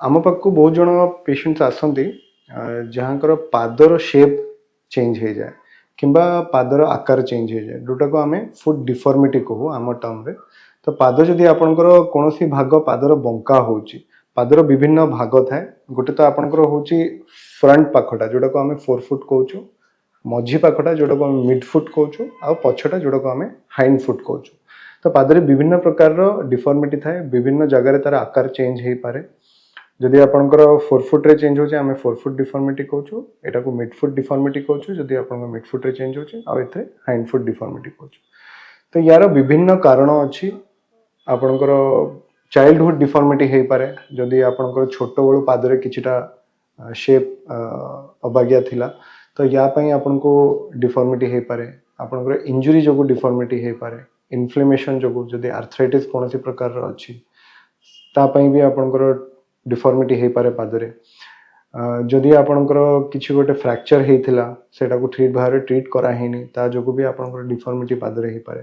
आम पाखु बहुत जन पेशेंट्स आसती जहाँकर पादर शेप चेंज हो जाए किंबा पादर आकार चेंज हो जाए जोटा को आम फुट डिफॉर्मिटी कहू आम टर्म रे। तो पाद जदि आपणकर कौन भाग पादर बंका हो पादर विभिन्न भाग थाए गोटे तो आपणकर हूँ फ्रंट पाखटा जोटा को आम 4 फुट कहूँ मझी पाखटा जोटा को आम मिड फुट कहूँ आ पछटा जोटा को आम हाइंड फुट कहूँ। तो पादरे विभिन्न प्रकार डिफॉर्मिटी थाए विभिन्न जगह तार आकार चेंज हो पारे। जदि आपंकर 4 फुट रे चेंज होचे आमे 4 फुट डिफॉर्मिटी कहूँ एटा को मिड फुट डिफॉर्मिटी कहूँ जदि आपंकर मिड फुट रे चेंज होचे आ एथे हाइंड फुट डिफॉर्मिटी कहूँ। तो यार विभिन्न कारण अच्छी आपंकर चाइल्डहुड डिफॉर्मिटी हो पारे जदि आपंकर छोट बड़ू पादरे किछिटा शेप अबागिया थिला तो या पई आपनको डिफॉर्मिटी हो पारे आपंकर इंजुरी जो डिफॉर्मिटी हो पारे इन्फ्लेमेशन जो जदि आर्थराइटिस कौन प्रकार अच्छी तापाई भी आपंकर डिफॉर्मिटी हो पारे पादरे। जदि आपंकर किसी गोटे फ्रैक्चर होता सेटा को ठीक भाव ट्रीट करानी ता जो भी आपंकर डिफॉर्मिटी पादरे हो पारे।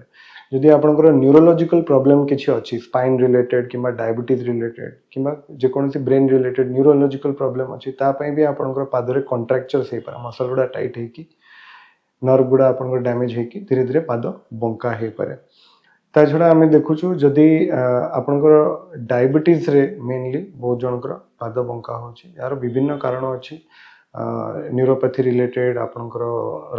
जदि आपंकर न्यूरोलॉजिकल प्रॉब्लम किसी अच्छी स्पाइन रिलेटेड किंबा डायबिटीज रिलेटेड किंबा जेकोसी ब्रेन रिलेटेड न्यूरोलॉजिकल प्रॉब्लम अच्छी तापाई भी आपंकर पादरे कॉन्ट्रैक्चर्स हो पारे मसल गुड़ा टाइट होकी नर्व गुड़ा आपंकर डैमेज होकी धीरे धीरे पाद बंका हो पारे। ता छड़ा आम देखुचु जदि आपंकर डायबिटीज रे मेनली बहुत जनकर पाद बंका होची यार विभिन्न कारण अच्छी न्यूरोपैथी रिलेटेड आपंकर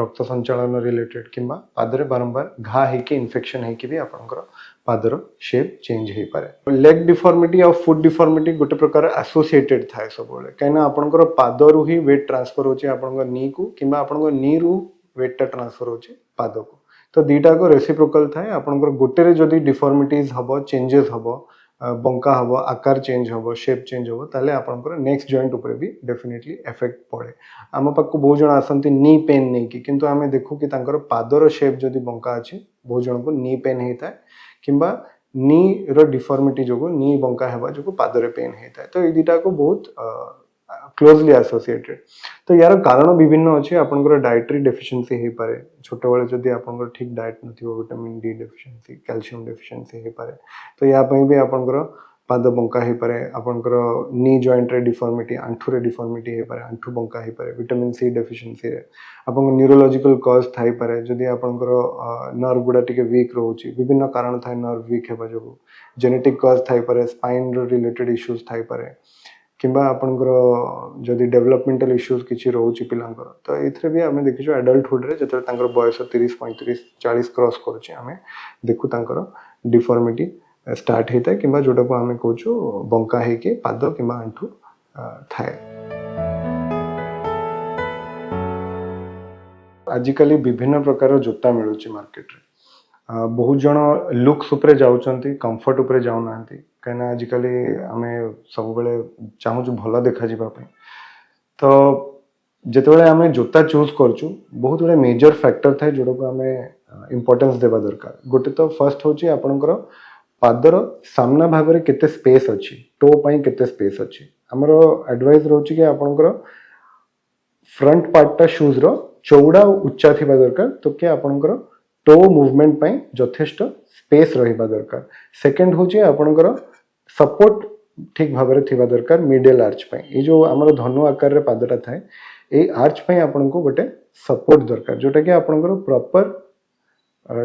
रक्त संचालन रिलेटेड किंबा पादरे बारंबार घा होकी इन्फेक्शन होकी भी आपंकर पादर शेप चेंज हो पारे। लेग डिफॉर्मिटी और फुट डिफॉर्मिटी गोटे प्रकार एसोसिएटेड थाए सब कहीं आपंकर पादरू ही वेट ट्रांसफर होची आपंकर नी को किंबा आपंकर नी रु वेट ट्रांसफर होची पाद को। तो दीटा को रेसिप्रोकल थाए आपंकर गोटे जदि डिफॉर्मिटीज हम चेंजेस हम बंका हम आकार चेंज हम शेप चेंज हम ताले आपंकर नेक्स्ट जॉइंट ऊपर भी डेफिनेटली इफेक्ट पड़े। आम पाखु बहुत जन आसती नी पेन नहीं कि किंतु आम देखू कि पादर शेप जदि बंका अच्छी बहुत जन को नी पेन होता है किंबा नी रो डिफॉर्मिटी जो नी बंका हेबा जो पादरे पेन होता है। तो ये दुटा को बहुत क्लोजली एसोसिएटेड। तो यार कारण विभिन्न अच्छे आपंकर डायट्री डेफिशिएंसी हो पारे छोट बेले जदि आपंकर ठीक डायट नथिबो vitamin D deficiency calcium deficiency हो पारे। तो या पई भी आपंकर पाद बंका हो पारे आपंकर नी जॉइंट रे डिफॉर्मिटी आंठू रे डिफॉर्मिटी हो पारे आंठू बंका हो पारे विटामिन सी डेफिशिएंसी रे आपंकर न्यूरोलॉजिकल कॉज थाई पारे जदि आपंकर नर्व गुड़ा टिके वीक रोची विभिन्न कारण थाए नर्व वीक हेबा जो जेनेटिक कॉज थाई पारे स्पाइन रिलेटेड इश्यूज थाई पारे किंबा आपंकर जदि डेवलपमेंटल इश्यूज किसी रोचे पिलांकर तो ये भी आम देखीचु एडल्टहुड रे जते तांकर बयस 30-35-40 क्रॉस करुचे आम देखू तांकर डिफॉर्मिटी स्टार्ट होता है किंबा जोटा को आम कहूँ बंका होके पाद किंबा आंठू थाए। आजिकल विभिन्न प्रकार जोता मिलूची मार्केट रे बहुत जन लुक्स उपरे जाउचंती कंफर्ट उपरे जाउना कहीं आजिकल आम सब चाहूँ भल देखा जावाई। तो जिते आम जोता चूज करचु बहुत गुड़े मेजर फैक्टर थाए जोटा को आम इम्पोर्टेंस देवा दरकार। गोटे तो फर्स्ट हूँ आपणकर पादर सामना भाग में केते स्पेस अच्छी टो पाई केते स्पेस अच्छी आमर एडवाइस रोचे कि आपणकर फ्रंट पार्टा शूज रो चौड़ा उच्चा थिबा दरकार तो क्या आपणकर टो मूवमेंट पाई जथेष्ट स्पेस रहिबा दरकार। सेकंड होची आपणकर सपोर्ट ठीक भाव में थिबा दरकार मिडल आर्च पाई ये जो आमर धनु आकार रे पादटा थाए ए आर्च पाई आपनको गोटे सपोर्ट दरकार जोटा कि आपणकर प्रॉपर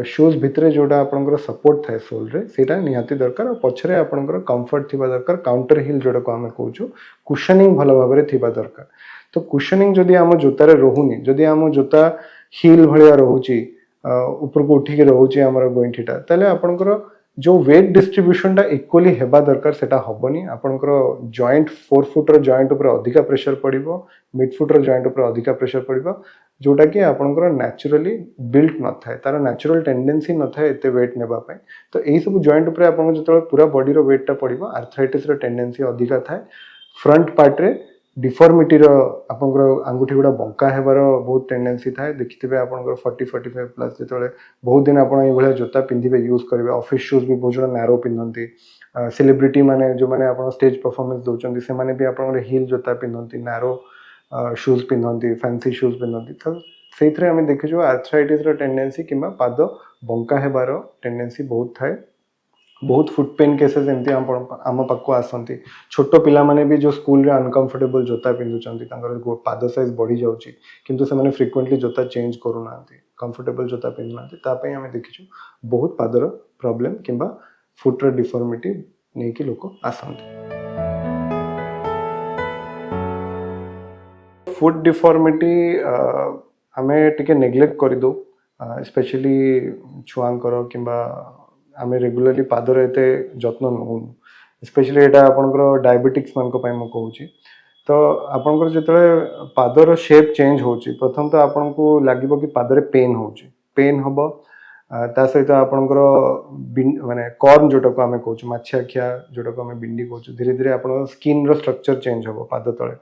शूज भितरे जोटा आपणकर सपोर्ट थाए सोल रे सेटा निहाती दरकार और पछरे आपणकर कंफर्ट थिबा दरकार काउंटर हिल जोटा को आमे कहूछु कुशनिंग भलो भाव में थिबा दरकार। तो कुशनिंग जदि आम जोतार रोहुनी जदि आम जोता हिल भाया रोचे ऊपर को उठिक रोचे आमर गोइंठीटा ताले आपणकर जो वेट डिस्ट्रीब्यूशन टा इक्वली हेबा दरकार सेटा हबनी आपणकर जॉइंट 4 फुट रो जॉइंट ऊपर अधिका प्रेशर पड़िबो मिड फुट रो जॉइंट ऊपर अधिका प्रेशर पड़िबो जोटा कि आपणकर नेचुरली बिल्ट न थाए तार नेचुरल टेंडेंसी न थाए एते वेट नेबा पई। तो एही सब जॉइंट ऊपर आपन जतले पूरा बॉडी रो वेट टा पड़िबो आर्थराइटिस रो टेंडेंसी अधिका थाए। फ्रंट पार्ट रे डिफॉर्मिटी रो आपनकर आंगुठी गुड़ा बंका हेबार बहुत टेंडेंसी थाए देखिथिबे आपनकर 40-45 प्लस जतले बहुत दिन आपन ए भलिया जोता पिंधिबे यूज करिवे ऑफिस शूज भी बहुत जण नैरो पिंधंती सेलिब्रिटी माने जो माने आपन स्टेज परफॉर्मेंस दोचंती से माने भी आपनकर हिल जोता पिंधंती नैरो शूज पिंधंती फैंसी शूज पिंधंती। तो सेथरे हम देखिजो आर्थराइटिस रो टेंडेंसी किंबा पाद बंका हेबार टेंडेंसी बहुत थाए बहुत फुट पेन केसेस एमती आम पाक आसती छोट पिला माने भी जो स्कूल रे अनकंफर्टेबल जोता पिंधुचंती पाद साइज बढ़ी जाउची किंतु से फ्रिक्वेंटली जोता चेंज करूना कंफर्टेबल जोता पिंधुना आम देखीचु बहुत पादर प्रॉब्लम किंबा फुट डिफॉर्मिटी नहीं कि लोक आसती फुट डिफॉर्मिटी आम टे नेग्लेक्ट कर दो स्पेशली छुआंकर किंबा आम रेगुलरली पादर एत जत्न नौ स्पेशली यहाँ आपंकर डायबिटिक्स मान कहूँ तो आपंकर जो पादर शेप चेंज हो प्रथम तो आपन को लगे कि पादरे पेन हो पेन हम ता सहित आपंकर माने कॉर्न जोटा को आम कहूँ माछिया जोटा को आम बिंडी कहूँ धीरे धीरे आप स्किन रो स्ट्रक्चर चेंज हम पाद तले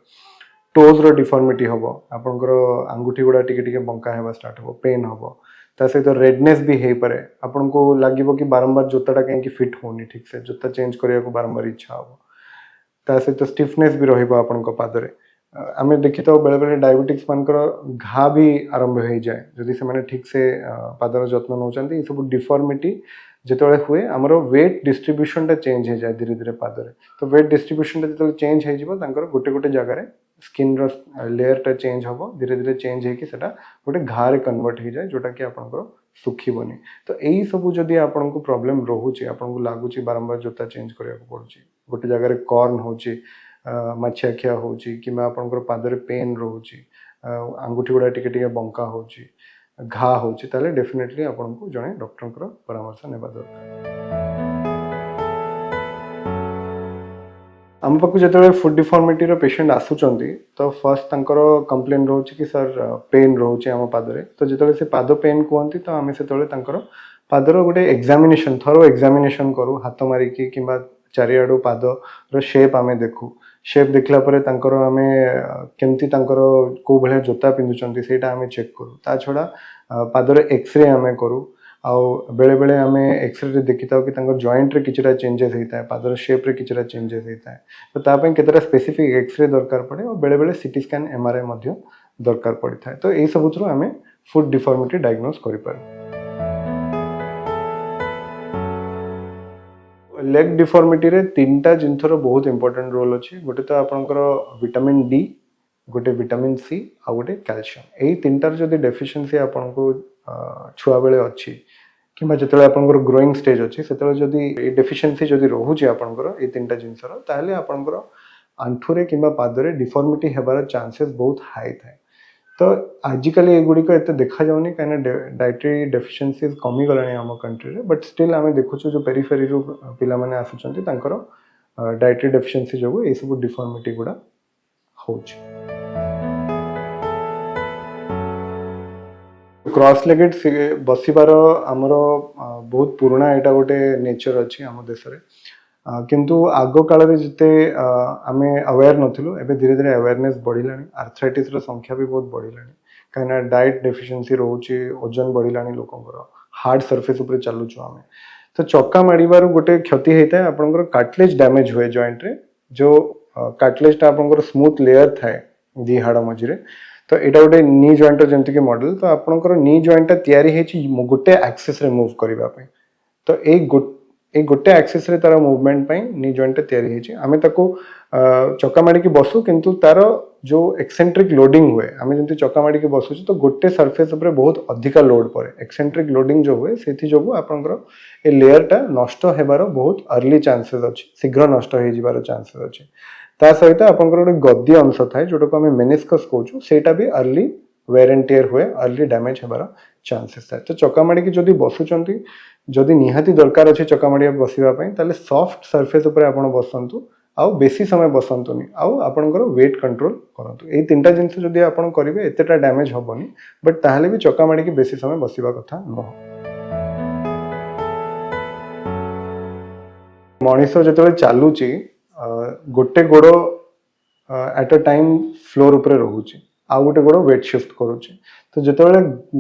टोज रो डिफॉर्मिटी हम आपंकर आंगुठी गुड़ा टिके बंका होगा स्टार्ट हम पेन हम ता सहित रेडनेस भी हो पारे आपन को लगे कि बारंबार जोताटा कहीं फिट होनी ठीक से जोता चेंज करने को बारंबार इच्छा हम ता सहित स्टिफनेस भी रही पादरे आम देखी तो बेले बेले डायबिटिक्स मानकर घा भी आरंभ हो जाए जदि से ठीक से पादर जत्न नौ सब डिफॉर्मिटी जो हुए आमर वेट डिस्ट्रीब्यूशन चेंज हो जाए धीरे धीरे पादरे तो वेट डिस्ट्रीब्यूशन जो चेंज हो गोटे गोटे जगार स्किन लेयर चेंज हम धीरे धीरे चेंज होता गोटे घारे कन्वर्ट हो जाए जोटा कि आपंकर सुखीबनी तो यही सब जदि आपन को प्रॉब्लम रोचे आपन को लगुच बारंबार जोता चेंज करने पड़ुची गोटे जगार कॉर्न हो माछिया हो कि आपंकर पादरे पेन रोचे आंगुठी गुड़ा टिके बंका हो घा हो डेफिनेटली आपन को जड़े डॉक्टर परामर्श नेबा दरकार आम पाक जो फुड डिफॉर्मिटी पेशेंट आसुचंती तो फर्स्ट तंकर कंप्लेन रोचे कि सर पेन रोचे आम पादरे तो जो से पाद पेन कहते तो आम से पादर गोटे एग्जामिनेशन थरो एग्जामिनेशन करूँ हाथ मारिकी कि चारिआडू पाद शेप आम देखू शेप देखला आम केमती कौ भाया जोता पिंधुचंती सेटा आम चेक करूँ ता छड़ा पादर एक्सरे आम करूँ आउ बेले बेले आम एक्सरे देखी था कि जॉइंट रे किछटा चेंजेस होता है पादर शेप रे किछटा चेंजेस होता है तो तापाई केतरा स्पेसिफिक एक्सरे दरकार पड़े और बेले बेले सीटी स्कैन एमआरआई मध्य दरकार पड़ता है तो यही सब थ्रू आम फुड डिफॉर्मिटी डायग्नोज कर लेग डिफॉर्मिटी रे तीनटा जिनथर बहुत इंपोर्टेंट रोल अच्छी गोटे तो आपंकर विटामिन डी गोटे विटामिन सी आ गोटे कैल्शियम यही तीनटार जदि डेफिशिएंसी आपन को छुआ बेले अच्छी कि जो आपंकर ग्रोइंग स्टेज अच्छी से डेफिशिएंसी जदि रोचे आपंकर ये तीनटा जिनसर ताहले आपंकर आंठुरे कि पादरे डिफॉर्मिटी होबार चांसेस बहुत हाई थाए तो आजिकल एगुड़िक एत देखा जाऊनी कहीं डायटरी डेफिशिएंसीज कमी गला आम कंट्री रे बट स्टिल आम देखुचु जो पेरिफेरी पिला माने आसुचंती तांकर डायटरी डेफिशिएंसी जो ये सब डिफॉर्मिटी गुड़ा होची क्रॉस लेगेड बसबार आमर बहुत पुराना यहाँ गोटे नेचर अच्छी आम देश में किंतु आग काल जिते आम अवेयर नथिलु एबे धीरे धीरे अवेयरनेस बढ़ला आर्थराइटिस संख्या भी बहुत बढ़ला कहीं डाइट डेफिशिएंसी रोचे ओजन बढ़ला लोकंर हार्ड सरफेस उपर चलुचु आम तो चक्का मारिबार गोटे क्षति होता है आपंकर कार्टिलेज डैमेज हुए जॉइंट रे जो कार्टिलेजटा आपंकर स्मूथ लेयर थाए दी हाड़ मझे तो यहाँ गोटे नी जॉइंट जमती कि मॉडल तो आपंकर नी जॉइंटा तैयारी गोटे एक्सेस रे मूव करने तो ये गोटे एक्सेस रे तार मूवमेंट नी जॉइंटा तैयारी होची आमे ताको चक्का माड़ी की बसु किंतु तार जो एक्सेंट्रिक लोडिंग हुए आमे जंती चक्का माड़ी की बसु तो गोटे सरफेस ऊपर बहुत अधिका लोड पड़े एक्सेंट्रिक लोडिंग जो हुए सेथि जोगु आपनकर ए लेयरटा नष्ट हेबार बहुत अर्ली चांसेस अच्छी शीघ्र नष्ट हो जिबार चांसेस अच्छी ता सहित आपनकर गोटे गद्दी अंश थाए जोटा को आमे मेनिस्कस कहूँ सेटा भी अर्ली वेयर एंड टेयर हुए अर्ली डैमेज हेबार चांसेस थाए तो चक्का माड़ी की जदि बसुचंती जदि निहाती दरकार अच्छे चक्का माड़िया बसवाई सॉफ्ट सरफेस उपर आपण बसतु आउ बेसी समय बसतुनि आउ आपणकर वेट कंट्रोल करंतु ए तीनटा जिनस जदि आपण करिवे एतेटा डैमेज हबनी बट ताहले भी चक्का माड़ी की बेसी समय बसिबा कथा न मनीष जो चलुची गोटे गोड़ एट अ टाइम फ्लोर उपर रोचे आउ गोटे गोड़ वेट शिफ्ट करुचे तो जो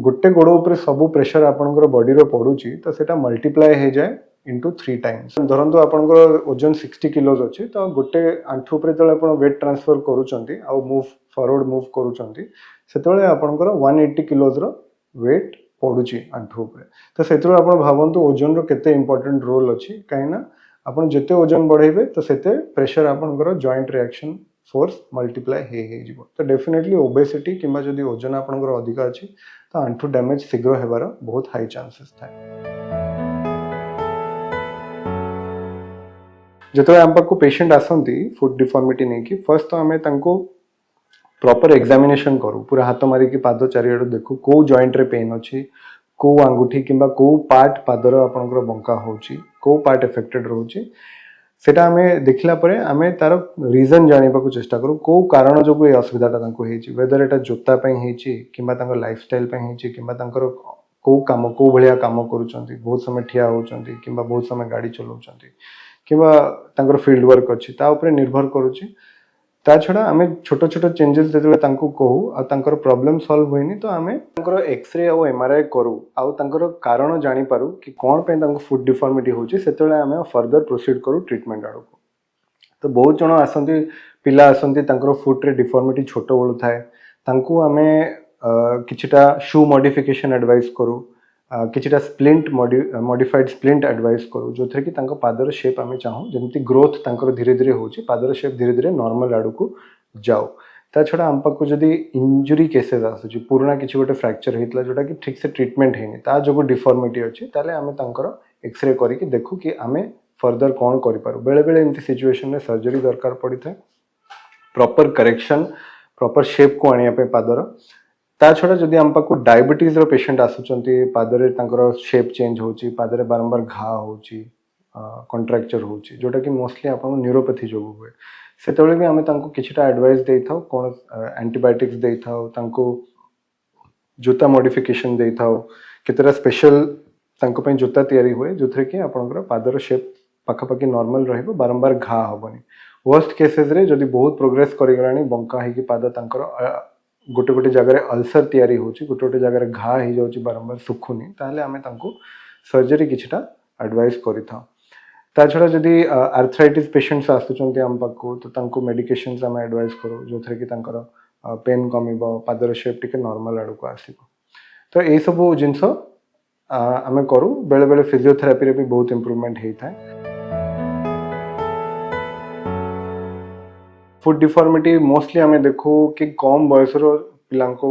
गोटे गोड़ उपर सब प्रेशर आपंकर बॉडी रो पड़ुची तो सेटा मल्टीप्लाई हो जाए इंटू 3 टाइम्स धरतु आपंकर ओजन 60 किलोज अच्छी तो गोटे आंठू उपर जो वेट ट्रांसफर करुँच आउ मूव फॉरवर्ड मूव करुँच से आपंकर 180 किलोज रो वेट पड़ुची आंठू उपरे तो से आप भावतु ओजन केते इंपोर्टेंट रोल अच्छी कहीं आप जिते ओजन बढ़ेबे तो सेते प्रेशर आपंकर जॉइंट रिएक्शन फोर्स मल्टीप्लाई हो तो डेफिनेटली ओबेसिटी किंबा जदि ओजन आपंकर अधिक अच्छी तो आंठू डैमेज शीघ्र होबार बहुत हाई चांसेस थाए जो आम पाक पेशेंट आसती फुड डिफॉर्मिटी नहीं कि फर्स्ट तो आम प्रॉपर एग्जामिनेशन करूँ पूरा हाथ मारिकी पाद चारिआडू देखू कौ जॉइंट रे पेन अच्छी कौ आंगुठी किंबा कौ पार्ट पादर आपंकर बंका होची कौ पार्ट एफेक्टेड रोची सेटा आमे देखला परे आमे तार रीजन जानिबा को चेष्टा करू कौ कारण जो ये असुविधाटा तांको हेची वेदर एटा जोता पई हेची किंबा तांको लाइफस्टाइल पई हेची किंबा तांकर कौ काम कौ भलिया काम करूचंती बहुत समय ठिया होचंती किंबा बहुत समय गाड़ी चलाउचंती किंबा तांकर फील्ड वर्क अच्छी ता ऊपर निर्भर करूची ता छड़ा आमे छोट छोट चेंजेस जेतबे तांको कहू आ तांकर प्रॉब्लम सॉल्व होइनी तो आमे तांकर एक्सरे आ एमआरआई करू आ तांकर कारण जानि पारू कि कोन पे तांको फुड डिफॉर्मिटी होची सेतेले आमे फर्दर प्रोसीड करू ट्रीटमेंट आडू तो बहुत जण आसंती पिला आसंती तांकर फुट रे डिफॉर्मिटी छोट बळु थाए तांको आमे किछिटा शू मॉडिफिकेशन एडवाइस करू किछिटा स्प्लिंट मॉडिफाइड स्प्लिंट एडवाइस करू जो थे कि तांको पादर शेप आमे चाहू जेमती ग्रोथ तांकर धीरे धीरे होची पादर शेप धीरे धीरे नॉर्मल आडू को जाओ ता छड़ा आम पाक जदि इंजुरी केसेस आसुची पुराना किछि गोटे फ्रैक्चर हेतला जोटा कि ठीक से ट्रीटमेंट हेनी ता जो डिफॉर्मिटी अछि ताले आमे तांकर एक्सरे करी कि देखू कि आमे फर्दर कौन करि पारू बेले बेले एमती सिचुएशन में सर्जरी दरकार पड़ी थाए प्रॉपर करेक्शन प्रॉपर शेप को आनिया पे पादर ता छड़ा जदि आम पाक डायबिटीज रो पेशेंट आसुचंती पादरे तांकर शेप चेंज होची पादरे बारंबार घा होची कॉन्ट्रैक्चर होची जोटा कि मोस्टली आपन न्यूरोपैथी जो हुए सेतेबेले भी आमे तांको किछिटा एडवाइस देई थाओ कोन एंटीबायोटिक्स देई थाओ तांको जोता मॉडिफिकेशन देई थाओ केतेरा स्पेशल तांको पई जोता तयारी हुए जोथरे कि आपनकर पादर शेप पाखापाखि नॉर्मल रहइबो बारंबार घा होबनी वर्स्ट केसेस रे जदि बहुत प्रोग्रेस करि गलानी बंका हे कि पाद तांकर गोटे गोटे जगह अल्सर तैयारी होची गोटे गोटे जगह घा हो जाउची बारंबार सुखुनी ताहले आमे तांको सर्जरी किछिटा एडवाइस करि थाओ ता छड़ा जदि आर्थराइटिस पेशेंट्स आसुचंती आम पाखु तो तांको मेडिकेशंस आमे एडवाइस करू जोथरे कि तांकर पेन कमिबो पादर शेप टिके नॉर्मल आडू को आसीबो तो ए सब जिंस आमे करू बेले बेले फिजियोथेरापी रे भी बहुत इंप्रूवमेंट हेई थाए फुड डिफॉर्मिटी मोस्टली आमे देखू कि कम बयस पिलांको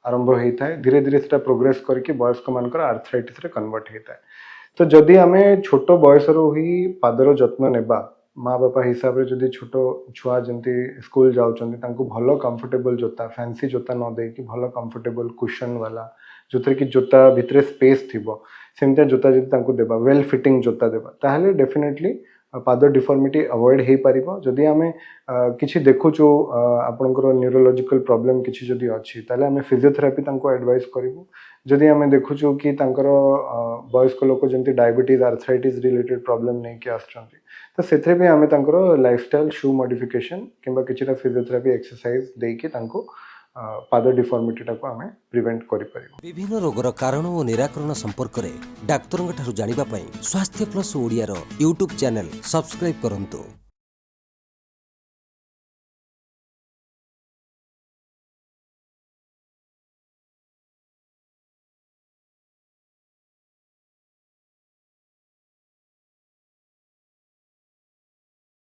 आरंभ होता है धीरे धीरे से प्रोग्रेस करके वयस्क मानकर आर्थराइटिस रे कन्वर्ट होता है तो जदि आमे छोट बयस ही पादर जत्न नेबा माँ बापा हिसाब रे जदि छोट छुआ जंती स्कूल जाउचंती तांको भलो कंफर्टेबल जोता फैंसी जोता न दे कि भलो कंफर्टेबल कुशन वाला जोथरे कि जोता भितरे स्पेस थिबो सेमते जोता जदि तांको देबा वेल फिटिंग जोता देबा ताहले डेफिनेटली पाद डिफॉर्मिटी अवॉइड हो पारिबो जदि आमे किछि देखुचु आपनकर न्यूरोलॉजिकल प्रॉब्लम किछि जदि अछि ताले आमे फिजियोथेरापी तांको एडवाइस करिवु जदि आमे देखुचु कि तांकर वयस्क लोक जंती डायबिटीज आर्थराइटिस रिलेटेड प्रॉब्लम नै कि आछंती तो सेथरे भी आमे तांकर लाइफस्टाइल शू मॉडिफिकेशन किंबा किछिटा फिजियोथेरापी एक्सरसाइज देकी तांको पाद डिफॉर्मिटी टाको आमे प्रिवेंट करि परिबो विभिन्न रोगर कारण और निराकरण संपर्क में डाक्तरंग ठारू जानिबा पई स्वास्थ्य प्लस ओडिया रो यूट्यूब चैनल सब्सक्राइब करंतु।